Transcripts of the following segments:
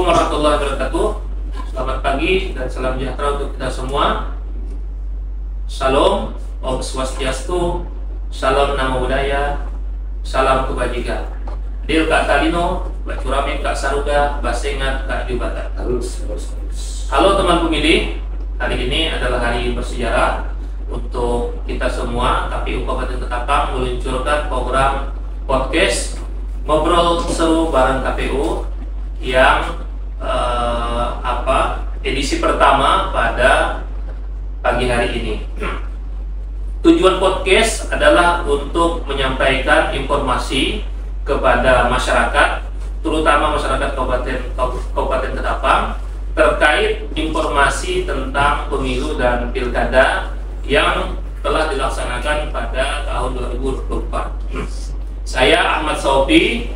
Assalamualaikum warahmatullahi wabarakatuh. Selamat pagi dan salam sejahtera untuk kita semua. Salam, Om Swastiastu, salam Namo Buddhaya, salam kebajikan. Dil Kak Talino, Mbak Curame Kak Saruga, Basengat Kak Jubatan. Halo teman pemilih, hari ini adalah hari bersejarah untuk kita semua. KPU Kabupaten Ketapang meluncurkan program podcast Ngobrol Seru Bareng KPU yang edisi pertama pada pagi hari ini. Tujuan podcast adalah untuk menyampaikan informasi kepada masyarakat, terutama masyarakat Kabupaten Ketapang, terkait informasi tentang pemilu dan pilkada yang telah dilaksanakan pada tahun 2024. Saya Ahmad Sofi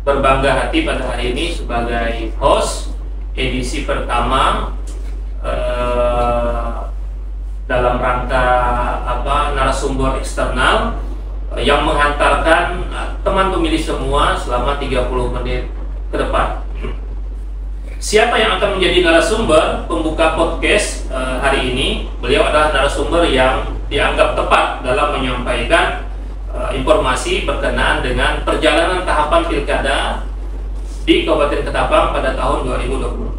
berbangga hati pada hari ini sebagai host edisi pertama dalam rangka narasumber eksternal yang menghantarkan teman pemilih semua selama 30 menit ke depan. Siapa yang akan menjadi narasumber pembuka podcast hari ini? Beliau adalah narasumber yang dianggap tepat dalam menyampaikan informasi berkenaan dengan perjalanan tahapan pilkada di Kabupaten Ketapang pada tahun 2024,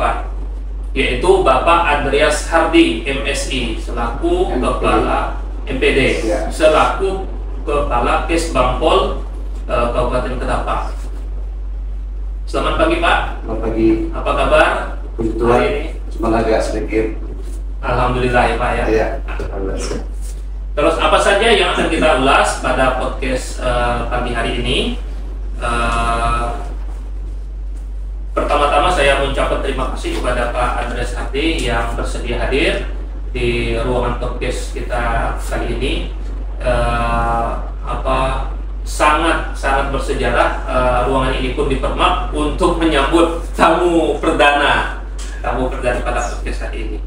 yaitu Bapak Andreas Hardy, MSI, selaku Kepala MPD, selaku Kepala Kesbangpol Kabupaten Ketapang. Selamat pagi Pak. Selamat pagi. Apa kabar? Puji Tuhan, cuma agak sedikit. Alhamdulillah ya Pak ya. Iya. Terus apa saja yang akan kita ulas pada podcast pagi hari ini? Pertama-tama saya mengucapkan terima kasih kepada Pak Andreas Hardy yang bersedia hadir di ruangan podcast kita kali ini. Sangat bersejarah. Ruangan ini pun dipermak untuk menyambut tamu perdana pada podcast hari ini.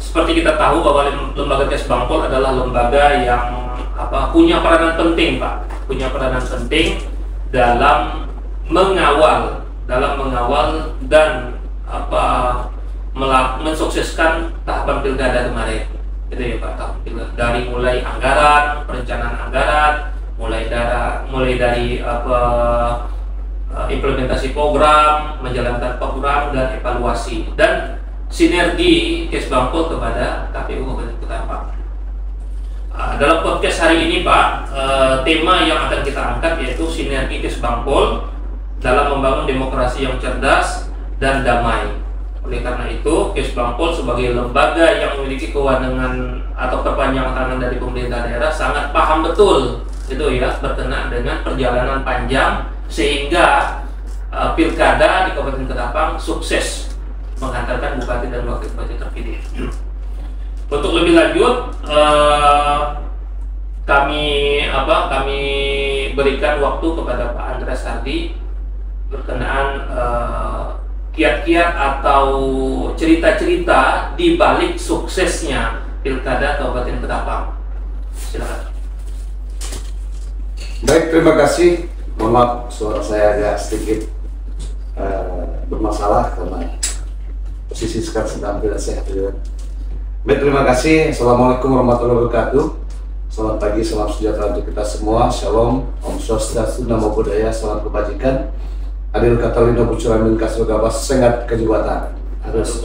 Seperti kita tahu bahwa lembaga Kesbangpol adalah lembaga yang punya peranan penting, Pak. Punya peranan penting dalam mengawal dan mensukseskan tahapan pilkada kemarin. Gitu ya Pak. Dari mulai anggaran, perencanaan anggaran, mulai dari implementasi program, menjalankan program dan evaluasi dan sinergi Kesbangpol kepada KPU Kabupaten Ketapang. Dalam podcast hari ini Pak, tema yang akan kita angkat yaitu sinergi Kesbangpol dalam membangun demokrasi yang cerdas dan damai. Oleh karena itu, Kesbangpol sebagai lembaga yang memiliki kewenangan atau perpanjangan tangan dari pemerintah daerah sangat paham betul berkenaan dengan perjalanan panjang sehingga pilkada di Kabupaten Ketapang sukses menghantarkan bupati dan wakil bupati terpilih. Untuk lebih lanjut, kami berikan waktu kepada Pak Andreas Hardy berkenaan kiat-kiat atau cerita-cerita di balik suksesnya pilkada Kabupaten Ketapang. Silakan. Baik, terima kasih. Mohon maaf suara saya agak sedikit bermasalah karena posisi sekarang sedang tidak sehat juga. Baik, terima kasih. Assalamualaikum warahmatullahi wabarakatuh. Selamat pagi, salam sejahtera untuk kita semua. Shalom, Om Swastiastu, Namo Buddhaya, salam kebajikan. Adil Katalino Bucuramin Kasugaba Sengat Kejibatan. Harus.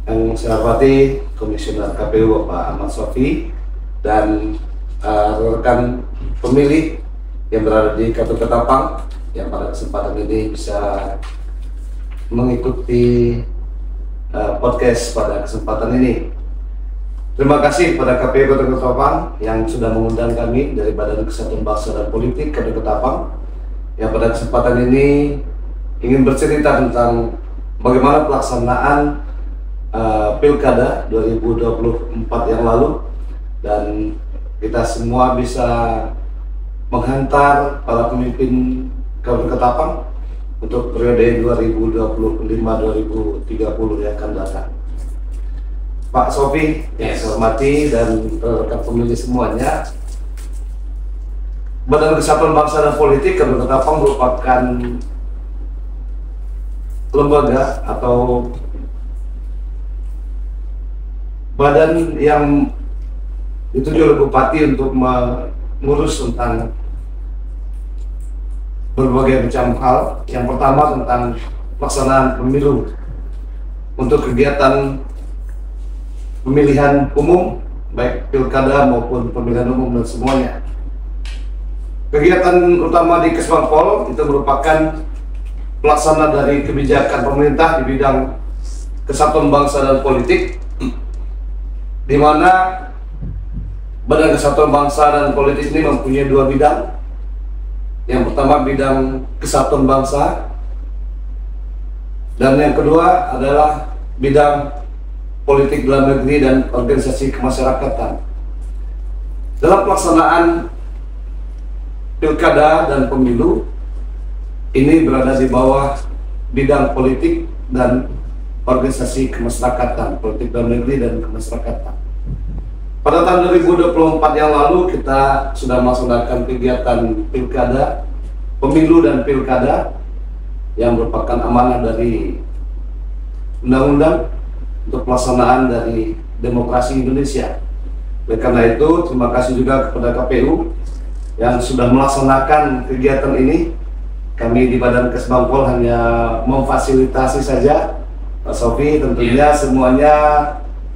Yang saya hormati Komisioner KPU Bapak Ahmad Sofi dan rekan pemilih yang berada di Kabupaten Ketapang yang pada kesempatan ini bisa mengikuti podcast pada kesempatan ini. Terima kasih kepada KPU Kabupaten Ketapang yang sudah mengundang kami dari Badan Kesatuan Bangsa dan Politik Kabupaten Ketapang yang pada kesempatan ini ingin bercerita tentang bagaimana pelaksanaan pilkada 2024 yang lalu, dan kita semua bisa menghantar para pemimpin Kabupaten Ketapang untuk periode 2025-2030 yang akan datang. Pak Sofi, yang saya hormati dan rekan pemilih semuanya, Badan Kesatuan Bangsa dan Politik Kabin Ketapang merupakan lembaga atau badan yang dituju oleh Bupati untuk mengurus tentang berbagai macam hal. Yang pertama tentang pelaksanaan pemilu untuk kegiatan pemilihan umum, baik pilkada maupun pemilihan umum dan semuanya. Kegiatan utama di Kesbangpol itu merupakan pelaksana dari kebijakan pemerintah di bidang kesatuan bangsa dan politik, di mana Badan Kesatuan Bangsa dan Politik ini mempunyai dua bidang. Yang pertama bidang kesatuan bangsa, dan yang kedua adalah bidang politik dalam negeri dan organisasi kemasyarakatan. Dalam pelaksanaan pilkada dan pemilu ini berada di bawah bidang politik dan organisasi kemasyarakatan, politik dalam negeri dan kemasyarakatan. Pada tahun 2024 yang lalu kita sudah melaksanakan kegiatan pilkada, pemilu dan pilkada yang merupakan amanah dari undang-undang untuk pelaksanaan dari demokrasi Indonesia. Oleh karena itu, terima kasih juga kepada KPU yang sudah melaksanakan kegiatan ini. Kami di Badan Kesbangpol hanya memfasilitasi saja, Pak Sofi. Tentunya semuanya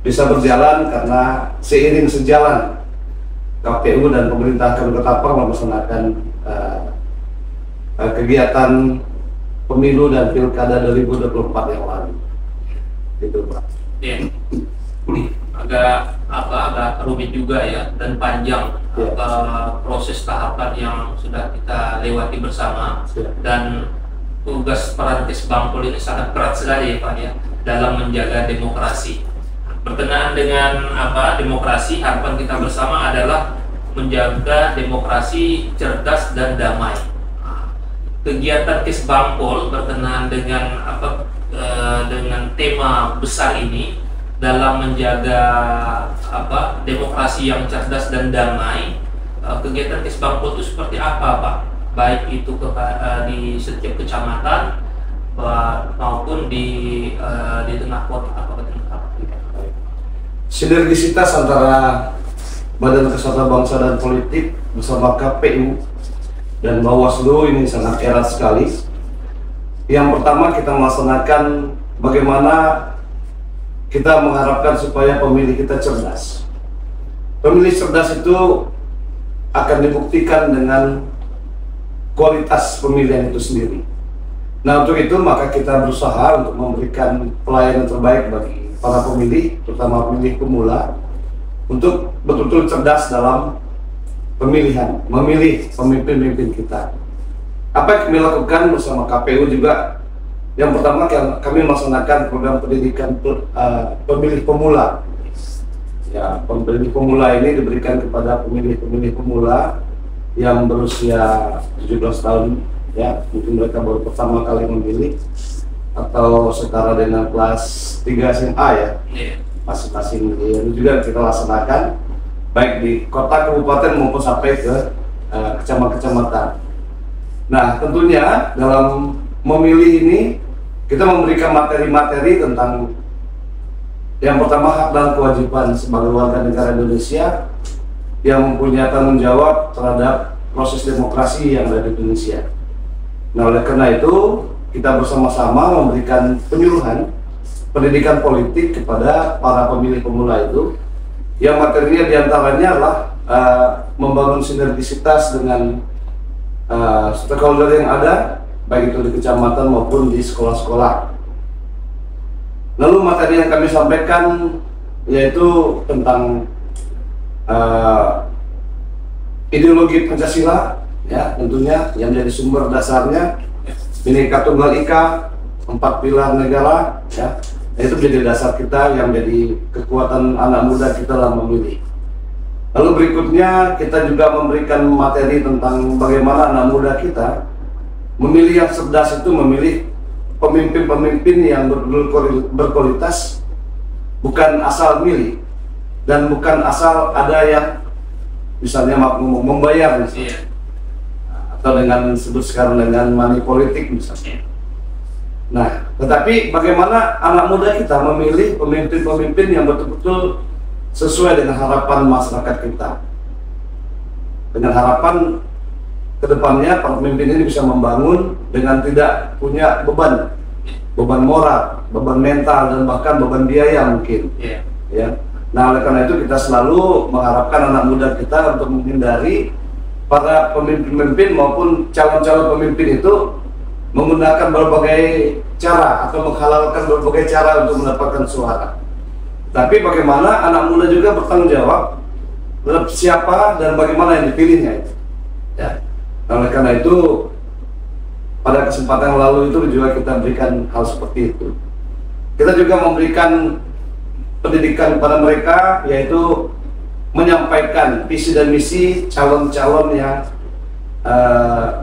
bisa berjalan karena seiring sejalan KPU dan pemerintah Kabupaten Ketapang melaksanakan kegiatan pemilu dan pilkada 2024 yang lalu. Gitu, Pak. Ya. Agak rumit juga ya, dan panjang proses tahapan yang sudah kita lewati bersama. Dan tugas peran Kesbangpol ini sangat berat sekali ya Pak ya, dalam menjaga demokrasi. Berkenaan dengan demokrasi, harapan kita bersama adalah menjaga demokrasi cerdas dan damai. Kegiatan Kesbangpol berkenaan dengan dengan tema besar ini dalam menjaga demokrasi yang cerdas dan damai. Kegiatan Kesbangpol itu seperti apa Pak? Baik itu di setiap kecamatan maupun di tengah kota Sinergisitas antara Badan Kesatuan Bangsa dan Politik bersama KPU dan Bawaslu ini sangat erat sekali. Yang pertama kita melaksanakan bagaimana kita mengharapkan supaya pemilih kita cerdas. Pemilih cerdas itu akan dibuktikan dengan kualitas pemilihan itu sendiri. Nah, untuk itu maka kita berusaha untuk memberikan pelayanan terbaik bagi para pemilih, terutama pemilih pemula, untuk betul-betul cerdas dalam pemilihan, memilih pemimpin-pemimpin kita. Apa yang kami lakukan bersama KPU juga, yang pertama kami melaksanakan program pendidikan pemilih pemula. Ya, pemilih pemula ini diberikan kepada pemilih-pemilih pemula yang berusia 17 tahun, ya, mungkin mereka baru pertama kali memilih, atau setara dengan kelas 3 SMA ya, masing-masing. Itu juga kita laksanakan baik di kota, kabupaten maupun sampai ke kecamatan. Nah, tentunya dalam memilih ini kita memberikan materi-materi tentang yang pertama hak dan kewajiban sebagai warga negara Indonesia yang mempunyai tanggung jawab terhadap proses demokrasi yang ada di Indonesia. Nah, oleh karena itu kita bersama-sama memberikan penyuluhan pendidikan politik kepada para pemilih pemula itu, yang materinya diantaranya adalah membangun sinergisitas dengan stakeholder yang ada, baik itu di kecamatan maupun di sekolah-sekolah. Lalu materi yang kami sampaikan yaitu tentang ideologi Pancasila, ya, tentunya yang jadi sumber dasarnya Bhinneka Tunggal Ika, 4 pilar negara, ya, itu menjadi dasar kita yang menjadi kekuatan anak muda kita dalam memilih. Lalu berikutnya kita juga memberikan materi tentang bagaimana anak muda kita memilih yang cerdas, itu memilih pemimpin-pemimpin yang berkualitas, bukan asal milih dan bukan asal ada yang misalnya membayar misalnya. atau dengan disebut sekarang dengan money politik misalnya. Nah, tetapi bagaimana anak muda kita memilih pemimpin-pemimpin yang betul-betul sesuai dengan harapan masyarakat kita, dengan harapan kedepannya para pemimpin ini bisa membangun dengan tidak punya beban moral, beban mental, dan bahkan beban biaya mungkin. Ya. Nah, oleh karena itu kita selalu mengharapkan anak muda kita untuk menghindari para pemimpin-pemimpin maupun calon-calon pemimpin itu menggunakan berbagai cara atau menghalalkan berbagai cara untuk mendapatkan suara. Tapi bagaimana anak muda juga bertanggung jawab terhadap siapa dan bagaimana yang dipilihnya itu. Ya. Nah, oleh karena itu pada kesempatan yang lalu itu juga kita berikan hal seperti itu. Kita juga memberikan pendidikan kepada mereka, yaitu menyampaikan visi dan misi calon-calon yang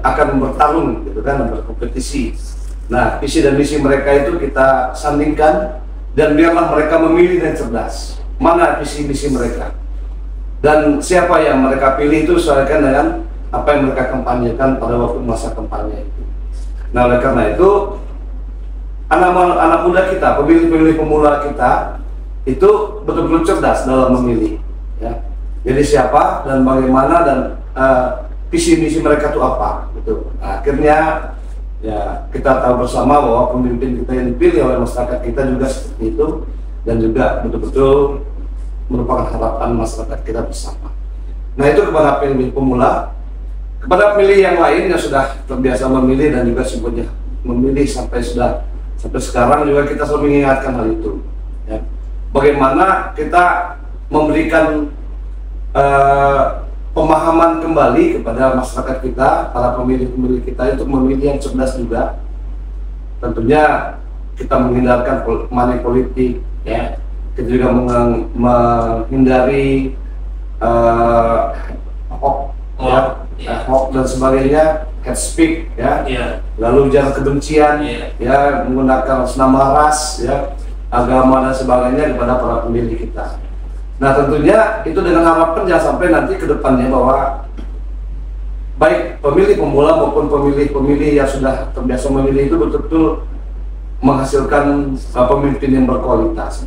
akan bertarung gitu kan, berkompetisi. Nah, visi dan misi mereka itu kita sandingkan dan biarlah mereka memilih dengan cerdas mana visi misi mereka dan siapa yang mereka pilih itu sesuaikan dengan apa yang mereka kampanyekan pada waktu masa kampanye itu. Nah, oleh karena itu anak muda kita, pemilih-pemilih pemula kita itu betul-betul cerdas dalam memilih. Ya. Jadi siapa dan bagaimana dan visi misi mereka itu apa gitu. Nah, akhirnya ya kita tahu bersama bahwa pemimpin kita yang dipilih oleh masyarakat kita juga seperti itu dan juga betul-betul merupakan harapan masyarakat kita bersama. Nah, itu kepada pemilih pemula. Kepada pemilih yang lain yang sudah terbiasa memilih dan juga sebutnya memilih sampai sekarang juga kita selalu mengingatkan hal itu. Ya. Bagaimana kita memberikan pemahaman kembali kepada masyarakat kita, para pemilih-pemilih kita untuk memilih yang cerdas juga. Tentunya kita menghindarkan money politik, ya. Kita juga menghindari hoax dan sebagainya, hate speak, ya. Lalu ujaran kebencian, ya, menggunakan nama ras, ya, agama dan sebagainya kepada para pemilih kita. Nah, tentunya itu dengan harapan jangan sampai nanti ke depannya bahwa baik pemilih pemula maupun pemilih-pemilih yang sudah terbiasa memilih itu betul-betul menghasilkan pemimpin yang berkualitas.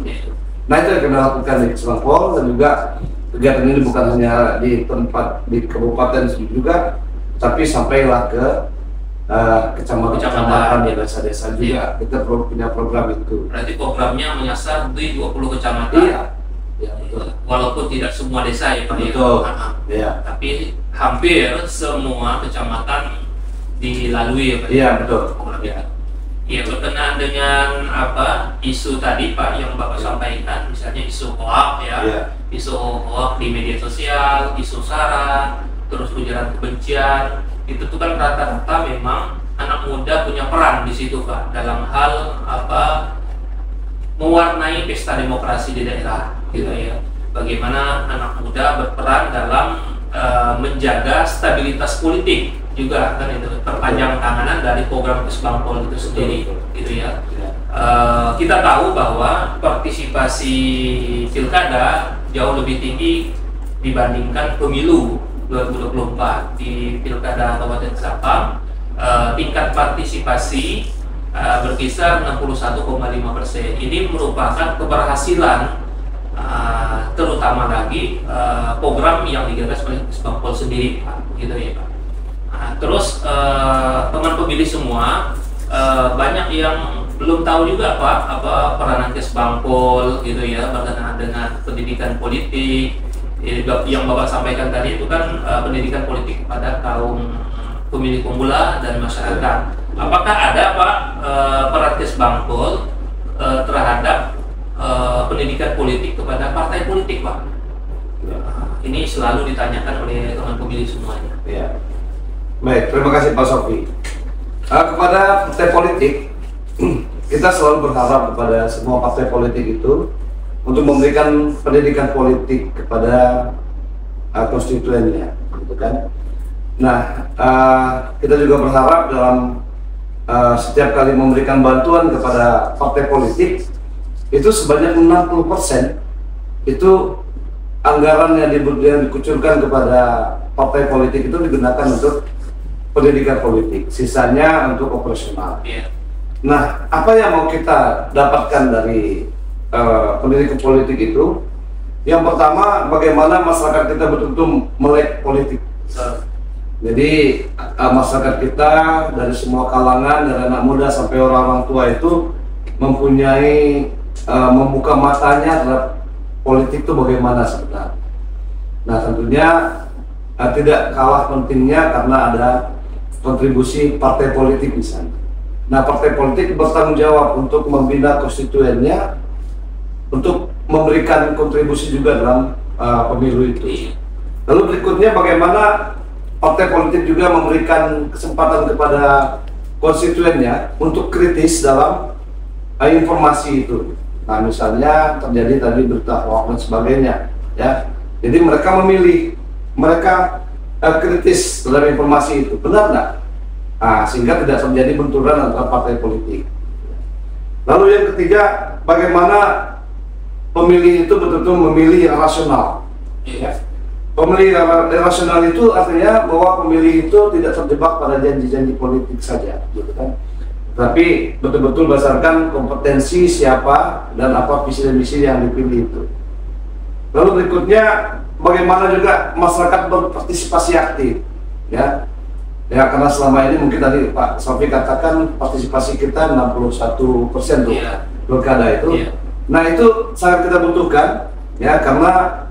Nah, itu yang kita lakukan di Kesbangpol, dan juga kegiatan ini bukan hanya di tempat di kabupaten juga, tapi sampailah ke kecamatan, desa-desa juga. Kita punya program itu. Berarti programnya menyasar di 20 kecamatan. Iya. Ya, betul. Walaupun tidak semua desa ya Pak, betul. Ya. Tapi hampir semua kecamatan dilalui ya Pak. Iya, betul. Iya, berkenaan dengan isu tadi Pak yang Bapak sampaikan, misalnya isu hoax isu hoax di media sosial, isu sara, terus ujaran kebencian, itu tuh kan rata-rata memang anak muda punya peran di situ Pak dalam hal mewarnai pesta demokrasi di daerah. Gitu ya. Bagaimana anak muda berperan dalam menjaga stabilitas politik juga kan, itu perpanjang tanganan dari program Kesbangpol itu sendiri, gitu ya. Kita tahu bahwa partisipasi pilkada jauh lebih tinggi dibandingkan pemilu 2024 di pilkada Kabupaten Sapang. Tingkat partisipasi berkisar 61,5%. Ini merupakan keberhasilan terutama lagi program yang digagas oleh Kesbangpol sendiri Pak, gitu ya Pak. Terus teman pemilih semua banyak yang belum tahu juga Pak apa peranan Kesbangpol gitu ya berkenaan dengan pendidikan politik. Yang Bapak sampaikan tadi itu kan pendidikan politik kepada kaum pemilih pemula dan masyarakat. Apakah ada Pak peran Kesbangpol terhadap pendidikan politik kepada partai politik Pak? Ini selalu ditanyakan oleh teman pemilih semuanya. Ya. Baik, terima kasih Pak Sofi. Kepada partai politik, kita selalu berharap kepada semua partai politik itu untuk memberikan pendidikan politik kepada konstituennya, gitu kan? Nah, kita juga berharap dalam setiap kali memberikan bantuan kepada partai politik itu sebanyak 60% itu anggaran yang dikucurkan kepada partai politik itu digunakan untuk pendidikan politik, sisanya untuk operasional. Iya. Nah, apa yang mau kita dapatkan dari pendidikan politik itu? Yang pertama, bagaimana masyarakat kita betul-betul melek politik. Jadi masyarakat kita dari semua kalangan, dari anak muda sampai orang-orang tua itu mempunyai membuka matanya terhadap politik itu bagaimana sebenarnya. Nah, tentunya tidak kalah pentingnya karena ada kontribusi partai politik di sana. Nah, partai politik bertanggung jawab untuk membina konstituennya, untuk memberikan kontribusi juga dalam pemilu itu. Lalu berikutnya bagaimana partai politik juga memberikan kesempatan kepada konstituennya untuk kritis dalam informasi itu. Nah, misalnya terjadi tadi berita hoax dan sebagainya, ya. Jadi mereka memilih, mereka kritis dalam informasi itu, benar nggak? Nah, sehingga tidak terjadi benturan antara partai politik. Lalu yang ketiga, bagaimana pemilih itu betul-betul memilih yang rasional. Ya. Pemilih yang rasional itu artinya bahwa pemilih itu tidak terjebak pada janji-janji politik saja, gitu kan? Tapi betul-betul berdasarkan kompetensi siapa dan apa visi dan misi yang dipilih itu. Lalu berikutnya, bagaimana juga masyarakat berpartisipasi aktif, ya. Ya, karena selama ini mungkin tadi Pak Sofi katakan partisipasi kita 61% tuh, pilkada itu. Nah, itu sangat kita butuhkan, ya, karena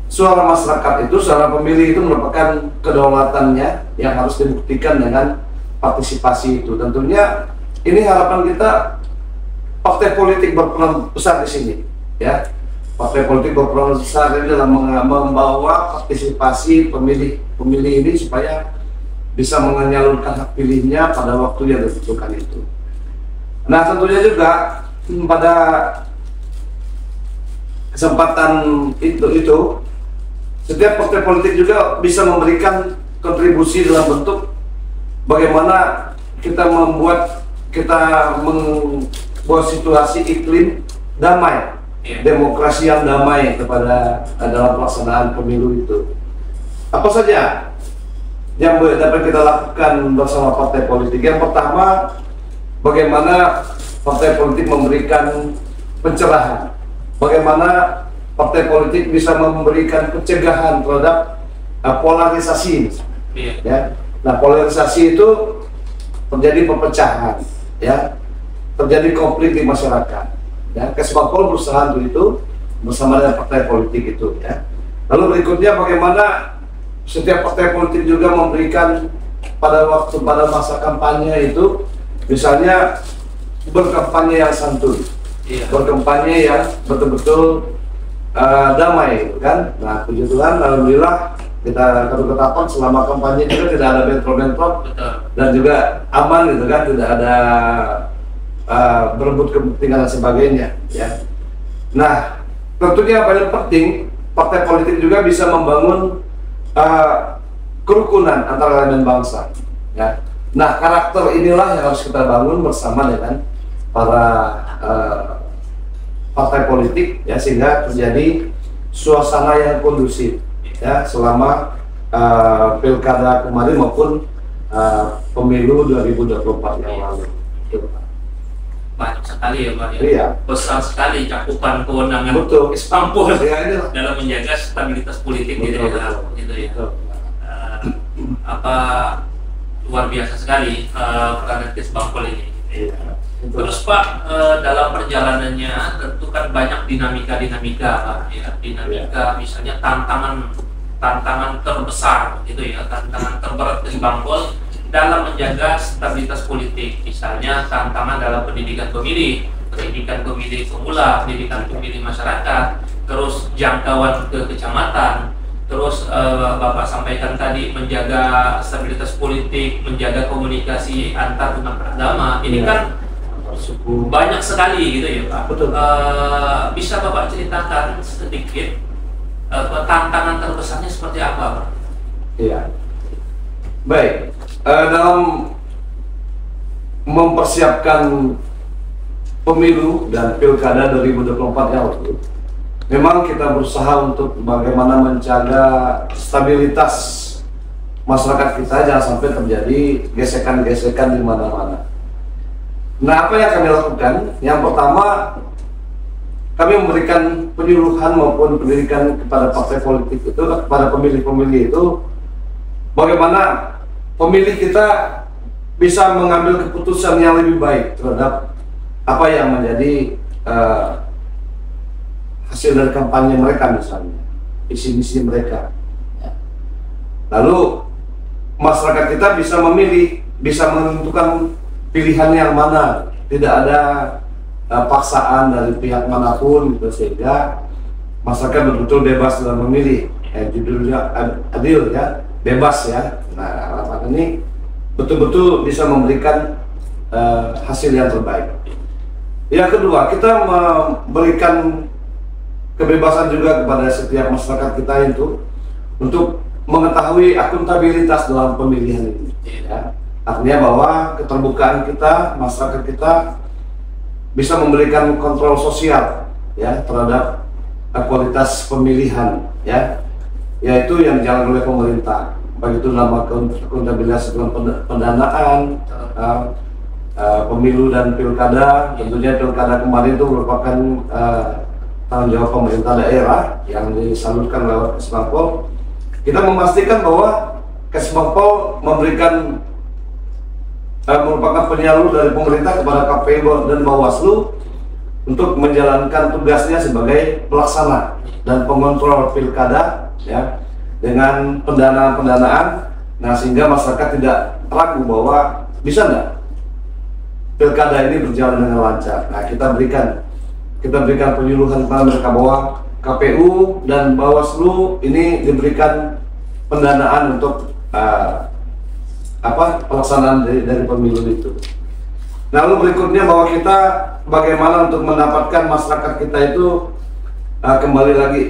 suara masyarakat itu, suara pemilih itu merupakan kedaulatannya yang harus dibuktikan dengan partisipasi itu. Tentunya ini harapan kita, partai politik berperan besar di sini, ya. Partai politik berperan besar ini dalam membawa partisipasi pemilih ini supaya bisa menyalurkan hak pilihnya pada waktu yang dibutuhkan itu. Nah, tentunya juga pada kesempatan itu setiap partai politik juga bisa memberikan kontribusi dalam bentuk bagaimana kita membuat situasi iklim damai, demokrasi yang damai kepada dalam pelaksanaan pemilu itu. Apa saja yang dapat kita lakukan bersama partai politik? Yang pertama, bagaimana partai politik memberikan pencerahan, bagaimana partai politik bisa memberikan pencegahan terhadap polarisasi, ya. Nah, polarisasi itu terjadi perpecahan, ya, terjadi konflik di masyarakat, ya. Kesbangpol berusaha untuk itu bersama dengan partai politik itu, ya. Lalu berikutnya, bagaimana setiap partai politik juga memberikan pada masa kampanye itu, misalnya berkampanye yang santun, berkampanye yang betul-betul damai, kan? Nah, puji Tuhan, alhamdulillah kita ketetapan selama kampanye juga tidak ada bentrok-bentrok dan juga aman, gitu kan? Tidak ada berebut kepentingan dan sebagainya, ya. Nah, tentunya yang paling penting, partai politik juga bisa membangun kerukunan antara elemen bangsa, ya. Nah, karakter inilah yang harus kita bangun bersama dengan para partai politik, ya, sehingga terjadi suasana yang kondusif, ya, selama pilkada kemarin maupun pemilu 2024 yang lalu. Banyak sekali ya Pak, ya. Iya. Besar sekali cakupan kewenangan Kesbangpol dalam menjaga stabilitas politik di daerah, gitu ya. Luar biasa sekali peran Kesbangpol ini. Iya. Terus Pak, dalam perjalanannya tentu kan banyak dinamika Pak, ya. Dinamika, misalnya tantangan terbesar, gitu ya, tantangan terberat Kesbangpol dalam menjaga stabilitas politik, misalnya tantangan dalam pendidikan pemilih pemula, pendidikan pemilih masyarakat, terus jangkauan ke kecamatan, terus Bapak sampaikan tadi menjaga stabilitas politik, menjaga komunikasi antar umat beragama. Ini kan banyak sekali, gitu ya Pak. Betul. Bisa Bapak ceritakan sedikit tantangan terbesarnya seperti apa, Pak? Iya. Baik. Dalam mempersiapkan pemilu dan pilkada 2024 yang lalu, memang kita berusaha untuk bagaimana menjaga stabilitas masyarakat kita jangan sampai terjadi gesekan-gesekan di mana-mana. Nah, apa yang kami lakukan? Yang pertama, kami memberikan penyuluhan maupun pendidikan kepada partai politik itu, kepada pemilih-pemilih itu, bagaimana pemilih kita bisa mengambil keputusan yang lebih baik terhadap apa yang menjadi hasil dari kampanye mereka, misalnya visi-misi mereka. Lalu masyarakat kita bisa memilih, bisa menentukan pilihan yang mana, tidak ada paksaan dari pihak manapun gitu, sehingga masyarakat betul-betul bebas dalam memilih. Judulnya adil ya, bebas ya. Nah, harapan ini betul-betul bisa memberikan hasil yang terbaik. Yang kedua, kita memberikan kebebasan juga kepada setiap masyarakat kita itu untuk mengetahui akuntabilitas dalam pemilihan ini. Ya. Artinya bahwa keterbukaan kita, masyarakat kita bisa memberikan kontrol sosial ya terhadap kualitas pemilihan ya, yaitu yang dijalankan oleh pemerintah. Baik itu dalam akuntabilitas dalam pendanaan pemilu dan pilkada. Tentunya pilkada kemarin itu merupakan tanggung jawab pemerintah daerah yang disalurkan lewat Kesbangpol. Kita memastikan bahwa Kesbangpol memberikan merupakan penyalur dari pemerintah kepada KPU dan Bawaslu untuk menjalankan tugasnya sebagai pelaksana dan pengontrol pilkada ya, dengan pendanaan. Nah, sehingga masyarakat tidak ragu bahwa bisa enggak pilkada ini berjalan dengan lancar. Nah, kita berikan penyuluhan kepada mereka bahwa KPU dan Bawaslu ini diberikan pendanaan untuk pelaksanaan dari pemilu itu. Lalu berikutnya bahwa kita bagaimana untuk mendapatkan masyarakat kita itu kembali lagi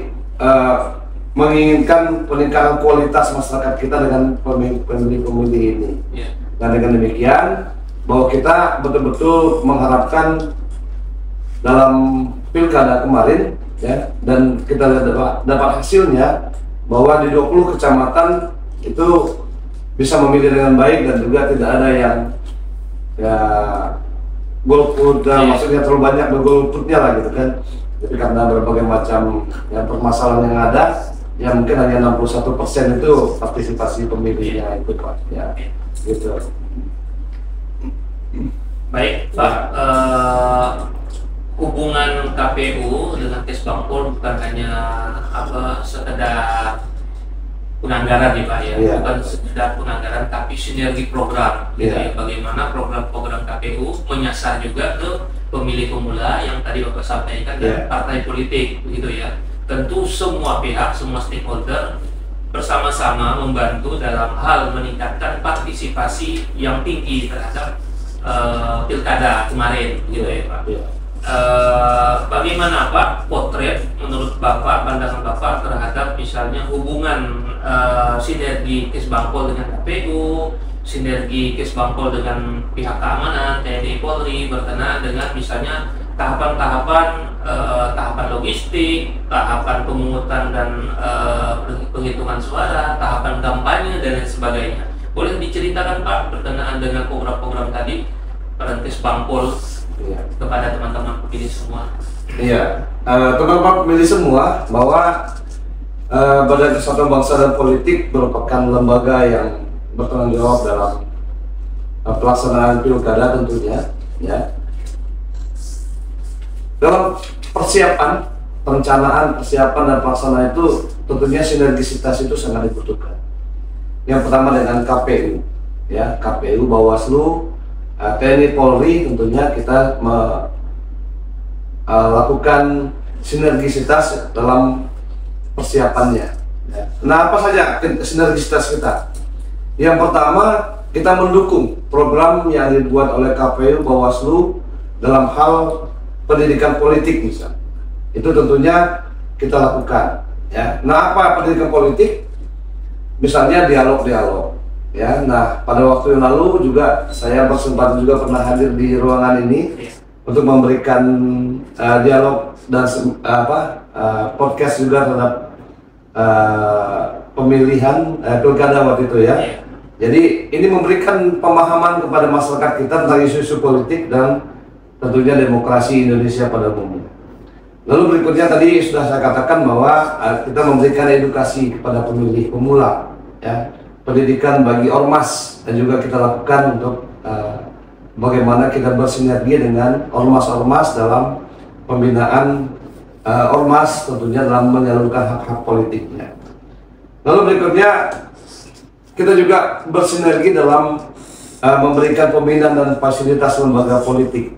menginginkan peningkatan kualitas masyarakat kita dengan pemilih-pemilih ini. Dan dengan demikian bahwa kita betul-betul mengharapkan dalam pilkada kemarin ya, dan kita dapat hasilnya bahwa di 20 kecamatan itu bisa memilih dengan baik dan juga tidak ada yang ya golput, maksudnya terlalu banyak golputnya lah gitu kan. Jadi karena berbagai macam ya, permasalahan yang ada, ya mungkin hanya 61% itu partisipasi pemilihnya itu Pak ya gitu. Baik Pak, hubungan KPU dengan Kesbangpol bukan hanya sekedar penganggaran nih Pak ya, bukan sekedar penganggaran tapi sinergi program gitu ya. Bagaimana program-program KPU menyasar juga ke pemilih pemula yang tadi Bapak sampaikan dan partai politik begitu ya. Tentu semua pihak, semua stakeholder bersama-sama membantu dalam hal meningkatkan partisipasi yang tinggi terhadap pilkada kemarin gitu ya Pak. Bagaimana Pak potret menurut Bapak, pandangan Bapak terhadap misalnya hubungan sinergi Kesbangpol dengan KPU, sinergi Kesbangpol dengan pihak keamanan, TNI Polri berkenaan dengan misalnya tahapan-tahapan tahapan logistik, tahapan pemungutan dan penghitungan suara, tahapan kampanye dan lain sebagainya. Boleh diceritakan Pak berkenaan dengan program-program tadi peran Kesbangpol kepada teman-teman pemilih semua? Iya, teman-teman pemilih semua bahwa Badan Kesatuan Bangsa dan Politik merupakan lembaga yang bertanggung jawab dalam pelaksanaan pilkada tentunya ya. Dalam persiapan, perencanaan, persiapan dan pelaksanaan itu tentunya sinergisitas itu sangat dibutuhkan. Yang pertama dengan KPU ya, KPU, Bawaslu, TNI Polri tentunya kita melakukan sinergisitas dalam persiapannya. Nah, apa saja sinergisitas kita? Yang pertama, kita mendukung program yang dibuat oleh KPU, Bawaslu dalam hal pendidikan politik misalnya. Itu tentunya kita lakukan. Ya. Nah, apa pendidikan politik? Misalnya dialog-dialog. Ya, nah pada waktu yang lalu juga saya bersempat juga pernah hadir di ruangan ini untuk memberikan dialog dan podcast juga terhadap pemilihan pilkada waktu itu ya. Jadi ini memberikan pemahaman kepada masyarakat kita tentang isu-isu politik dan tentunya demokrasi Indonesia pada umumnya. Lalu berikutnya tadi sudah saya katakan bahwa kita memberikan edukasi kepada pemilih pemula, ya, pendidikan bagi ormas, dan juga kita lakukan untuk bagaimana kita bersinergi dengan ormas-ormas dalam pembinaan ormas, tentunya dalam menyalurkan hak-hak politiknya. Lalu berikutnya kita juga bersinergi dalam memberikan pembinaan dan fasilitas lembaga politik.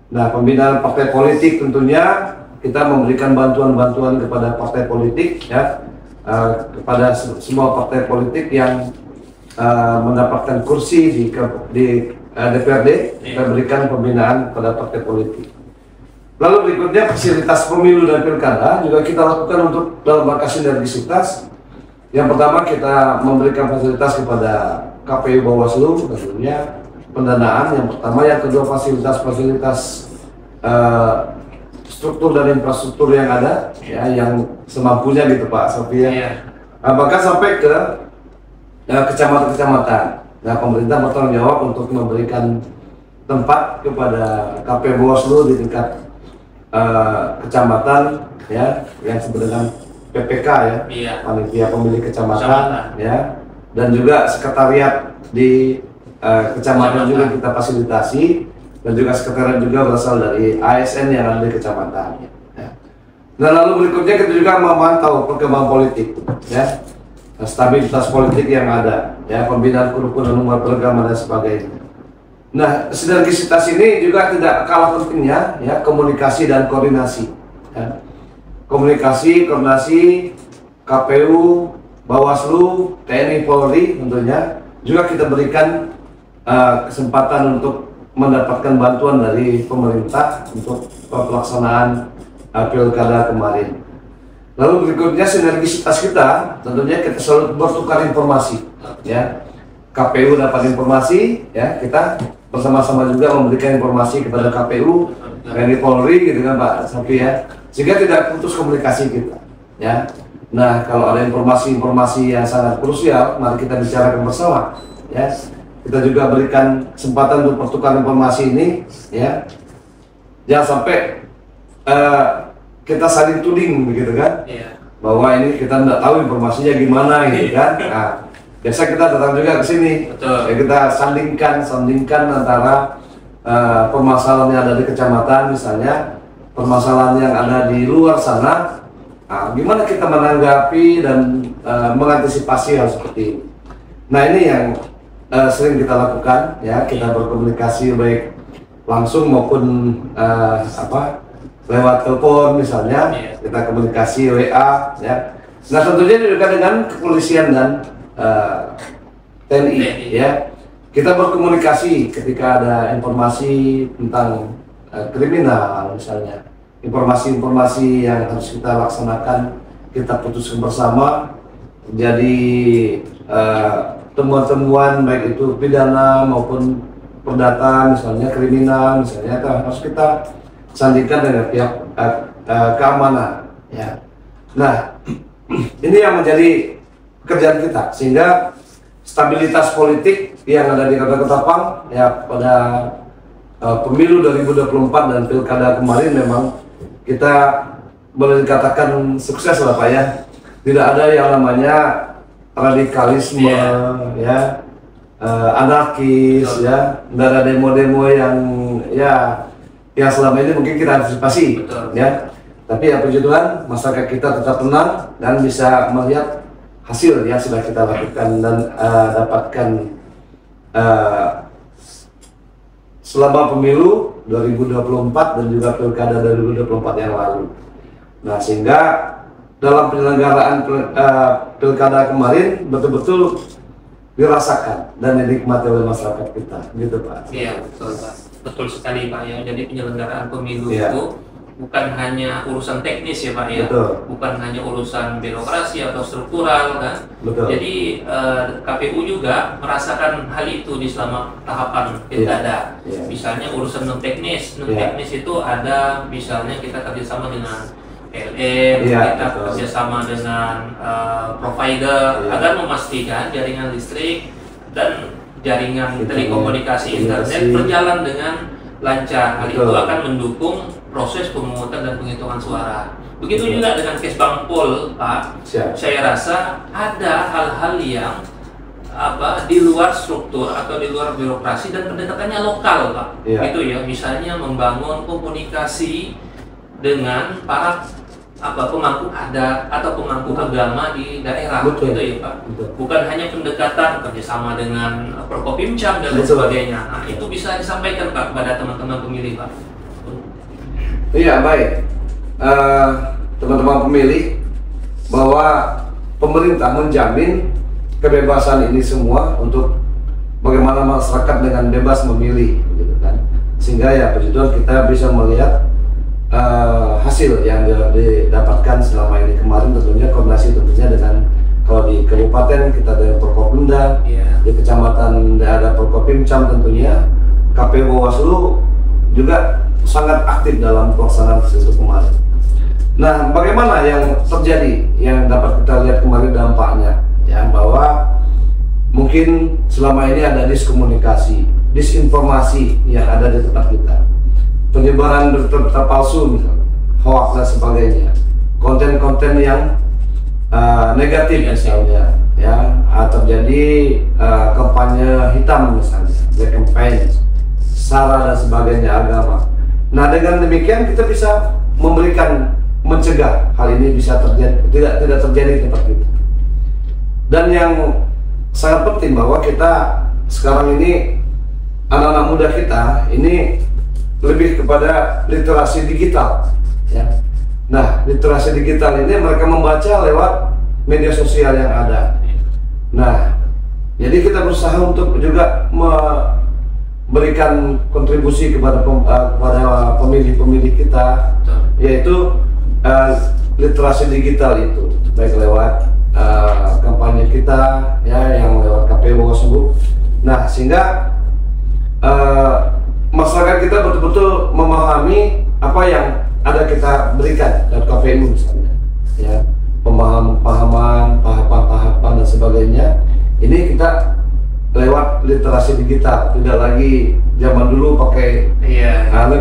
Nah, pembinaan partai politik tentunya kita memberikan bantuan-bantuan kepada partai politik, ya, kepada semua partai politik yang mendapatkan kursi di DPRD, kita berikan pembinaan kepada partai politik. Lalu berikutnya fasilitas pemilu dan pilkada juga kita lakukan untuk dalam rangka sinergisitas. Yang pertama kita memberikan fasilitas kepada KPU Bawaslu, tentunya pendanaan yang pertama, yang kedua fasilitas-fasilitas struktur dan infrastruktur yang ada, ya, yang semampunya gitu Pak Sofia. Bahkan sampai ke kecamatan-kecamatan. Nah, pemerintah bertanggung jawab untuk memberikan tempat kepada KPU Bawaslu di tingkat kecamatan, ya, yang disebut dengan PPK, ya, panitia pemilih kecamatan, ya, dan juga sekretariat di kecamatan juga kita fasilitasi, dan juga sekretariat juga berasal dari ASN yang ada di kecamatan. Ya. Nah, lalu berikutnya kita juga memantau perkembangan politik, ya, stabilitas politik yang ada, ya, pembinaan kurikulum umat beragama dan sebagainya. Nah, sinergisitas ini juga tidak kalah pentingnya, ya, komunikasi dan koordinasi. Ya. Komunikasi, koordinasi KPU, Bawaslu, TNI, Polri tentunya juga kita berikan kesempatan untuk mendapatkan bantuan dari pemerintah untuk pelaksanaan pilkada kemarin. Lalu berikutnya sinergisitas kita tentunya kita selalu bertukar informasi, ya. KPU dapat informasi, ya, kita bersama-sama juga memberikan informasi kepada KPU, TNI, Polri, gitu kan Pak Sapi, ya, sehingga tidak putus komunikasi kita, ya. Nah, kalau ada informasi-informasi yang sangat krusial, mari kita bicarakan bersama, ya. Kita juga berikan kesempatan untuk pertukar informasi ini, ya. Jangan sampai kita saling tuding, begitu kan, bahwa ini kita tidak tahu informasinya gimana, gitu kan. Nah, biasa kita datang juga ke sini, ya, kita sandingkan antara permasalahan yang ada di kecamatan, misalnya permasalahan yang ada di luar sana. Nah, gimana kita menanggapi dan mengantisipasi hal seperti ini. Nah, ini yang sering kita lakukan, ya, kita berkomunikasi baik langsung maupun lewat telepon misalnya, kita komunikasi WA, ya. Nah, tentunya juga dengan kepolisian dan TNI, ya. Kita berkomunikasi ketika ada informasi tentang kriminal misalnya, informasi-informasi yang harus kita laksanakan, kita putuskan bersama. Jadi temuan-temuan baik itu pidana maupun perdata, misalnya kriminal, misalnya harus kita sandingkan dengan pihak keamanan, ya. Nah, ini yang menjadi pekerjaan kita, sehingga stabilitas politik yang ada di Kota Ketapang, ya, pada pemilu 2024 dan pilkada kemarin memang kita boleh dikatakan sukses lah Pak, ya. Tidak ada yang namanya radikalisme, ya, anarkis, ya, tidak ada demo-demo yang, ya, yang selama ini mungkin kita antisipasi, ya. Tapi ya puji Tuhan, masyarakat kita tetap tenang dan bisa melihat hasil yang sudah kita lakukan dan dapatkan selama pemilu 2024 dan juga pilkada 2024 yang lalu. Nah, sehingga dalam penyelenggaraan pilkada kemarin betul-betul dirasakan dan dinikmati oleh masyarakat kita, gitu Pak. Iya, betul Pak. Betul sekali Pak, ya. Jadi penyelenggaraan pemilu itu bukan hanya urusan teknis, ya Pak, ya. Betul. Bukan hanya urusan birokrasi atau struktural, kan. Betul. Jadi KPU juga merasakan hal itu di selama tahapan pilkada. Misalnya urusan non teknis itu ada, misalnya kita kerjasama dengan PLN, Iya, kita betul. kerjasama dengan provider Iya. agar memastikan jaringan listrik dan jaringan Internet, telekomunikasi internet komunikasi. berjalan dengan lancar. Hal itu Betul. akan mendukung proses pemungutan dan penghitungan suara. Begitu juga dengan case Bangpol, Pak. Siap. Saya rasa ada hal-hal yang di luar struktur atau di luar birokrasi dan pendekatannya lokal, Pak. Iya. Gitu ya. Misalnya membangun komunikasi dengan para pemangku adat atau pemangku agama di daerah, Betul. gitu ya, Pak. Betul. Bukan hanya pendekatan kerjasama dengan Prokopimcam dan lain Betul. sebagainya. Nah, itu bisa disampaikan, Pak, kepada teman-teman pemilih, Pak. Iya, baik. Teman-teman pemilih, bahwa pemerintah menjamin kebebasan ini semua untuk bagaimana masyarakat dengan bebas memilih, gitu kan. Sehingga ya puji Tuhan kita bisa melihat hasil yang didapatkan selama ini. Kemarin tentunya koordinasi tentunya dengan, kalau di kabupaten kita dengan Prokopimda, Iya. di kecamatan ada Prokopimcam tentunya, KPU Bawaslu juga sangat aktif dalam pelaksanaan itu kemarin. Nah, bagaimana yang terjadi yang dapat kita lihat kemarin dampaknya, ya, bahwa mungkin selama ini ada diskomunikasi, disinformasi yang ada di tempat kita, penyebaran berita palsu misalnya, hoax dan sebagainya, konten-konten yang negatif misalnya, ya, terjadi kampanye hitam misalnya, black campaign, sara dan sebagainya agama. Nah, dengan demikian kita bisa mencegah hal ini bisa terjadi, tidak terjadi di tempat kita. Dan yang sangat penting bahwa kita sekarang ini, anak-anak muda kita ini lebih kepada literasi digital, ya. Nah, literasi digital ini mereka membaca lewat media sosial yang ada. Nah, jadi kita berusaha untuk juga memberikan kontribusi kepada pemilih-pemilih kita, yaitu literasi digital itu, baik lewat kampanye kita, ya, yang lewat KPU Bawaslu. Nah, sehingga masyarakat kita betul-betul memahami apa yang ada kita berikan dari KPU misalnya, ya, pemahaman, tahapan-tahapan dan sebagainya. Ini kita lewat literasi digital, tidak lagi zaman dulu pakai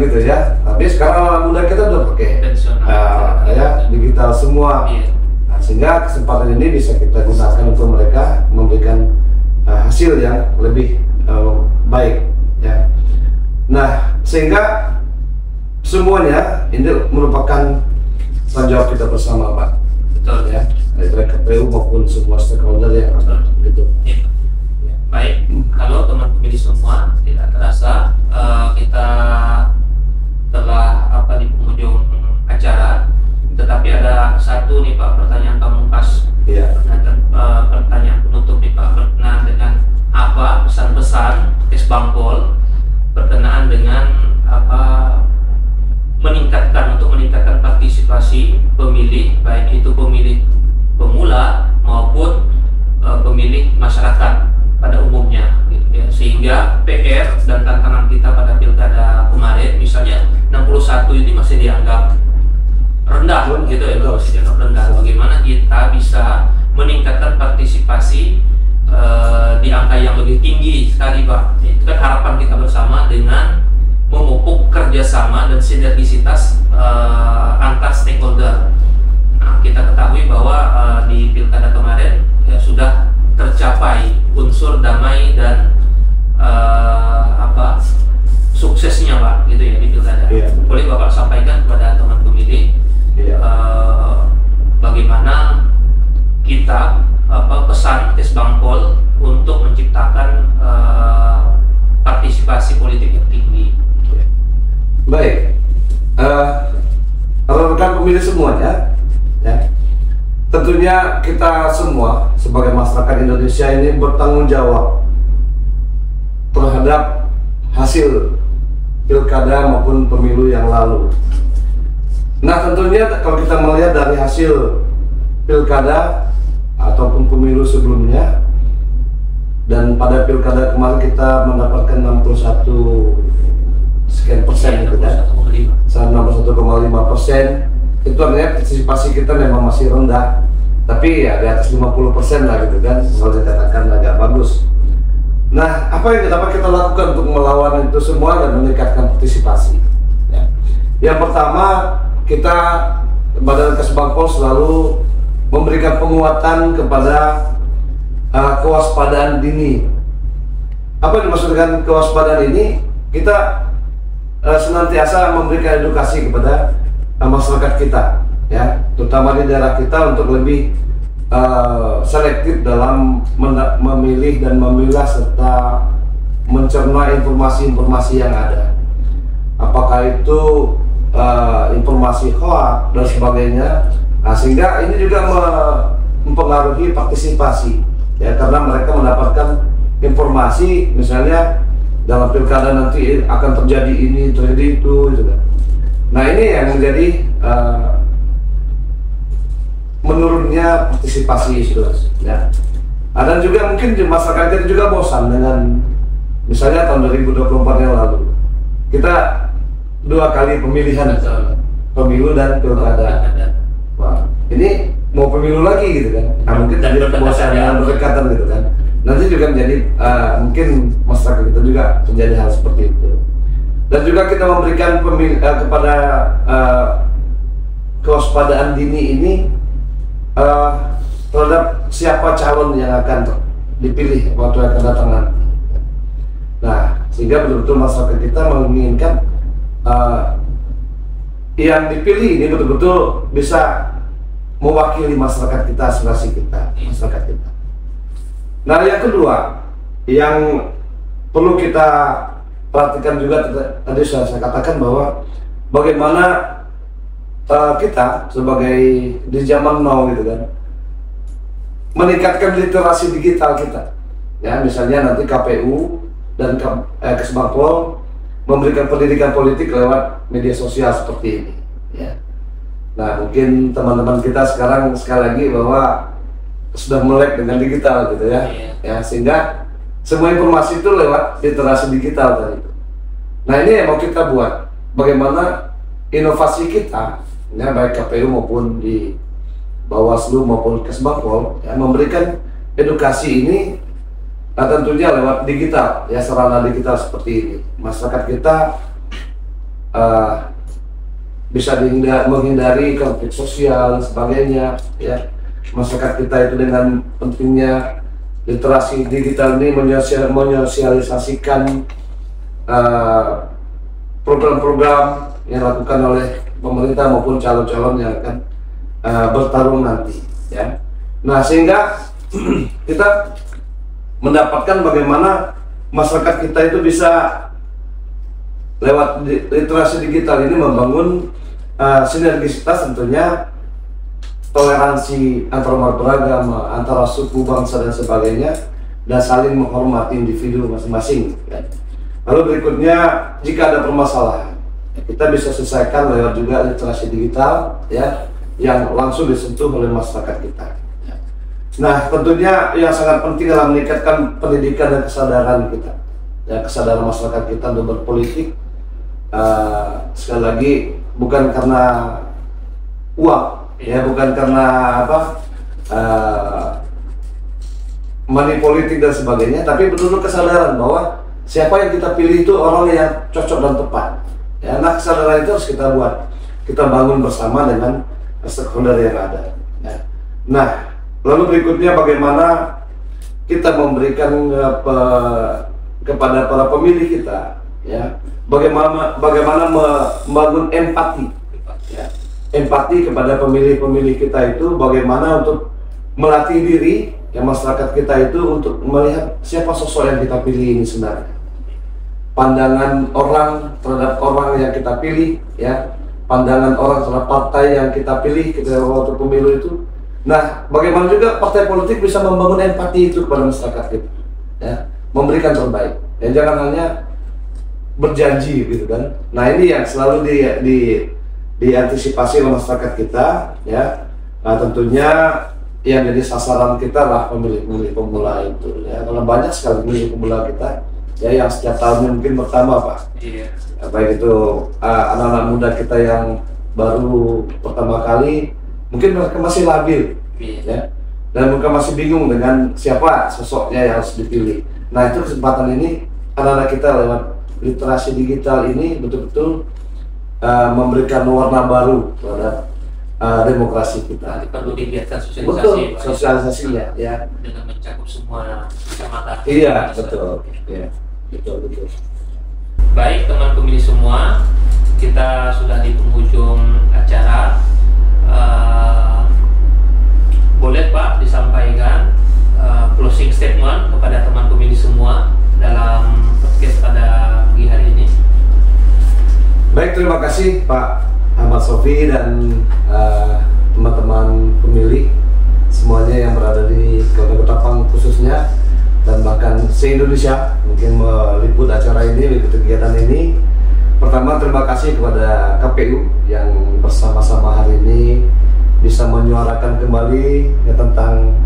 gitu ya. Tapi sekarang anak muda kita udah pakai ya, digital semua. Nah, sehingga kesempatan ini bisa kita gunakan untuk mereka memberikan hasil yang lebih baik, ya. Nah, sehingga semuanya ini merupakan tanggung jawab kita bersama, Pak. Betul, ya, dari KPU maupun semua stakeholder yang ada, gitu. Ya. Baik, halo teman pemilih semua, tidak terasa kita telah di penghujung acara, tetapi ada satu nih Pak pertanyaan pamungkas, pertanyaan penutup nih Pak, berkenaan dengan apa pesan-pesan Kes Bangpol berkenaan dengan meningkatkan partisipasi pemilih, baik itu pemilih pemula maupun pemilih masyarakat pada umumnya, gitu ya. Sehingga PR dan tantangan kita pada pilkada kemarin, misalnya 61 ini masih dianggap rendah, gitu ya, masih dianggap rendah. Bagaimana kita bisa meningkatkan partisipasi di angka yang lebih tinggi sekali, Pak? Itu kan harapan kita bersama dengan memupuk kerjasama dan sinergisitas antar stakeholder. Nah, kita ketahui bahwa di pilkada kemarin ya, sudah tercapai unsur damai dan suksesnya, Pak, gitu ya, di pilkada. Boleh Bapak sampaikan kepada teman pemilih bagaimana kita pesan Kes Bangpol untuk menciptakan partisipasi politik yang tinggi. Baik, rekan pemilih semuanya, ya, tentunya kita semua sebagai masyarakat Indonesia ini bertanggung jawab terhadap hasil pilkada maupun pemilu yang lalu. Nah, tentunya kalau kita melihat dari hasil pilkada ataupun pemilu sebelumnya, dan pada pilkada kemarin kita mendapatkan 61 sekian persen, gitu kan, 61,5%, itu artinya partisipasi kita memang masih rendah, tapi ya di atas 50% lah gitu kan, kalau dikatakan agak bagus. Nah, apa yang dapat kita lakukan untuk melawan itu semua dan meningkatkan partisipasi? Ya. Yang pertama, kita Badan Kesbangpol selalu memberikan penguatan kepada kewaspadaan dini. Apa yang dimaksud dengan kewaspadaan ini? Kita senantiasa memberikan edukasi kepada masyarakat kita, ya, terutama di daerah kita untuk lebih selektif dalam memilih dan memilah serta mencerna informasi-informasi yang ada. Apakah itu informasi hoax dan sebagainya. Nah, sehingga ini juga mempengaruhi partisipasi, ya, karena mereka mendapatkan informasi misalnya dalam pilkada nanti akan terjadi ini, terjadi itu, gitu kan. Nah, ini yang menjadi menurunnya partisipasi itu, ya. Dan juga mungkin di masyarakat kita juga bosan dengan misalnya tahun 2024 yang lalu kita 2 kali pemilihan, pemilu dan pilkada. Wah, ini mau pemilu lagi gitu kan? Nah, mungkin jadi bosan dengan berdekatan gitu kan. Nanti juga menjadi mungkin masyarakat kita juga menjadi hal seperti itu. Dan juga kita memberikan kepada kewaspadaan dini ini terhadap siapa calon yang akan dipilih waktu yang akan datang nanti. Nah, sehingga betul-betul masyarakat kita menginginkan yang dipilih ini betul-betul bisa mewakili masyarakat kita, aspirasi kita, masyarakat kita. Nah, yang kedua yang perlu kita perhatikan juga, tadi saya katakan bahwa bagaimana kita sebagai di zaman now gitu kan, meningkatkan literasi digital kita, ya, misalnya nanti KPU dan Kesbangpol memberikan pendidikan politik lewat media sosial seperti ini, ya. Nah, mungkin teman-teman kita sekarang sekali lagi bahwa sudah melek dengan digital gitu ya, ya, sehingga semua informasi itu lewat literasi digital tadi. Nah, ini yang mau kita buat, bagaimana inovasi kita, ya, baik KPU maupun di Bawaslu maupun Kesbangpol, ya, memberikan edukasi ini tentunya lewat digital, ya, sarana digital seperti ini. Masyarakat kita bisa menghindari konflik sosial dan sebagainya, ya. Masyarakat kita itu dengan pentingnya literasi digital ini menyosialisasikan program-program yang dilakukan oleh pemerintah maupun calon-calon yang akan bertarung nanti, ya. Nah, sehingga kita mendapatkan bagaimana masyarakat kita itu bisa lewat literasi digital ini membangun sinergisitas, tentunya toleransi antar beragama, antara suku, bangsa dan sebagainya, dan saling menghormati individu masing-masing, ya. Lalu berikutnya, jika ada permasalahan, kita bisa selesaikan lewat juga literasi digital, ya, yang langsung disentuh oleh masyarakat kita. Nah, tentunya yang sangat penting adalah meningkatkan pendidikan dan kesadaran kita, ya, kesadaran masyarakat kita untuk berpolitik. Sekali lagi, bukan karena uang, ya, bukan karena money politik dan sebagainya, tapi betul-betul kesadaran bahwa siapa yang kita pilih itu orang yang cocok dan tepat, ya. Nah, kesadaran itu harus kita buat, kita bangun bersama dengan stakeholder yang ada, ya. Nah, lalu berikutnya bagaimana kita memberikan kepada para pemilih kita, ya, bagaimana membangun empati, ya, empati kepada pemilih-pemilih kita itu, bagaimana untuk melatih diri, ya, masyarakat kita itu untuk melihat siapa sosok yang kita pilih ini sebenarnya, pandangan orang terhadap orang yang kita pilih, ya, pandangan orang terhadap partai yang kita pilih ketika waktu pemilu itu. Nah, bagaimana juga partai politik bisa membangun empati itu kepada masyarakat kita, ya, memberikan terbaik, ya, jangan hanya berjanji gitu kan. Nah, ini yang selalu diantisipasi oleh masyarakat kita, ya. Nah, tentunya yang jadi sasaran kita lah pemilih-pemilih pemula itu, ya, karena banyak sekali pemilih pemula kita, ya, yang setiap tahunnya mungkin bertambah, Pak. Iya. Baik itu anak-anak muda kita yang baru pertama kali, mungkin mereka masih labil, ya, dan mereka masih bingung dengan siapa sosoknya yang harus dipilih. Nah, itu kesempatan ini anak-anak kita lewat literasi digital ini betul-betul memberikan warna baru terhadap demokrasi kita. Nanti perlu digiatkan sosialisasi. Betul, sosialisasinya, ya. Dengan mencakup semua kecamatan. Iya, betul. Ya, betul. Baik teman pemilih semua, kita sudah di penghujung acara. Boleh Pak disampaikan closing statement kepada teman pemilih semua dalam podcast pada pagi hari ini. Baik, terima kasih Pak Ahmad Sofi dan teman-teman pemilih semuanya yang berada di Kota Ketapang khususnya dan bahkan se-Indonesia mungkin meliput acara ini, meliput kegiatan ini. Pertama, terima kasih kepada KPU yang bersama-sama hari ini bisa menyuarakan kembali ya, tentang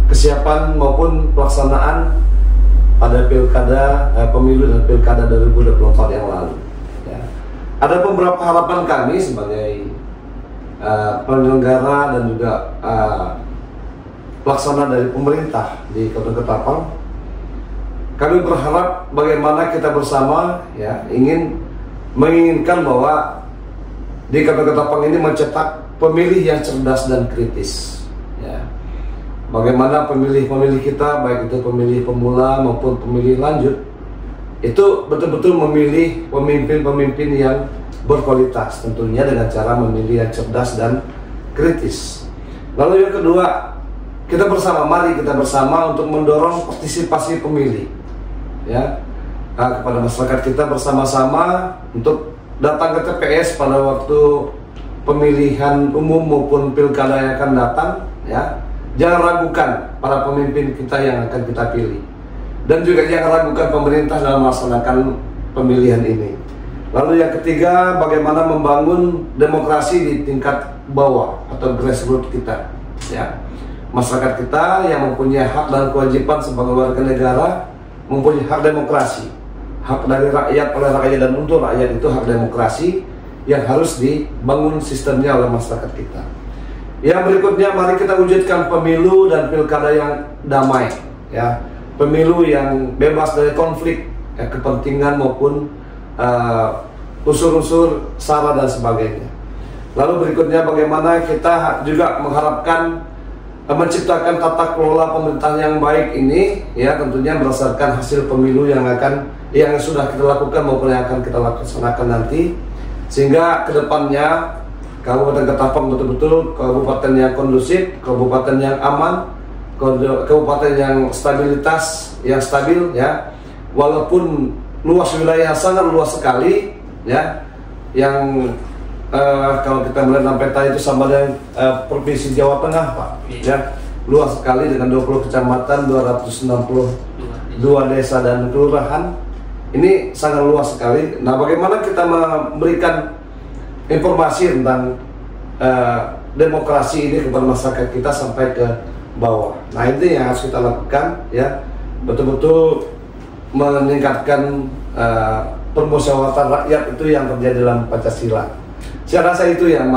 kesiapan maupun pelaksanaan pada pilkada, pemilu dan pilkada 2024 yang lalu. Ya. Ada beberapa harapan kami sebagai penyelenggara dan juga pelaksana dari pemerintah di Kota Ketapang. Kami berharap bagaimana kita bersama ya menginginkan bahwa di Kota Ketapang ini mencetak pemilih yang cerdas dan kritis. Ya. Bagaimana pemilih-pemilih kita, baik itu pemilih pemula maupun pemilih lanjut, itu betul-betul memilih pemimpin-pemimpin yang berkualitas, tentunya dengan cara memilih yang cerdas dan kritis. Lalu yang kedua, mari kita bersama untuk mendorong partisipasi pemilih, ya, kepada masyarakat kita bersama-sama untuk datang ke TPS pada waktu pemilihan umum maupun pilkada yang akan datang, ya. Jangan ragukan para pemimpin kita yang akan kita pilih, dan juga jangan ragukan pemerintah dalam melaksanakan pemilihan ini. Lalu yang ketiga, bagaimana membangun demokrasi di tingkat bawah atau grassroots kita, ya. Masyarakat kita yang mempunyai hak dan kewajiban sebagai warga negara mempunyai hak demokrasi, hak dari rakyat oleh rakyat dan untuk rakyat, itu hak demokrasi yang harus dibangun sistemnya oleh masyarakat kita. Yang berikutnya, mari kita wujudkan pemilu dan pilkada yang damai, ya, pemilu yang bebas dari konflik, ya, kepentingan maupun unsur-unsur sara dan sebagainya. Lalu berikutnya, bagaimana kita juga mengharapkan menciptakan tata kelola pemerintahan yang baik ini, ya, tentunya berdasarkan hasil pemilu yang sudah kita lakukan maupun yang akan kita laksanakan nanti, sehingga kedepannya Kabupaten Ketapang betul-betul kabupaten yang kondusif, kabupaten yang aman, kabupaten yang stabil, ya, walaupun luas wilayah sangat luas sekali, ya, yang kalau kita melihat peta itu sama dengan provinsi Jawa Tengah, Pak, ya, luas sekali dengan 20 kecamatan, 262 desa dan kelurahan. Ini sangat luas sekali. Nah, bagaimana kita memberikan informasi tentang demokrasi ini kepada masyarakat kita sampai ke bawah. Nah, ini yang harus kita lakukan, ya, betul-betul meningkatkan permusyawaratan rakyat itu yang terjadi dalam Pancasila. Saya rasa itu yang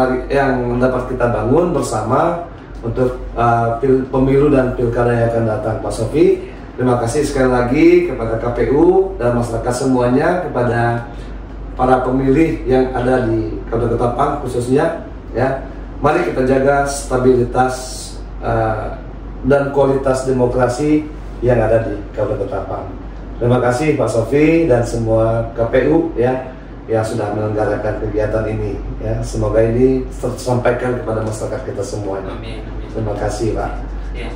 dapat kita bangun bersama untuk pemilu dan pilkada yang akan datang, Pak Sofi. Terima kasih sekali lagi kepada KPU dan masyarakat semuanya, kepada para pemilih yang ada di Kota Ketapang khususnya, ya. Mari kita jaga stabilitas dan kualitas demokrasi yang ada di Kota Ketapang. Terima kasih Pak Sofi dan semua KPU, ya, yang sudah menyelenggarakan kegiatan ini, ya. Semoga ini tersampaikan kepada masyarakat kita semuanya. Amin. Terima kasih, Pak. Ya.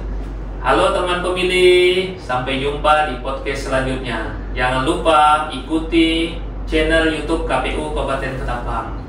Halo teman pemilih, sampai jumpa di podcast selanjutnya. Jangan lupa ikuti channel YouTube KPU Kabupaten Ketapang.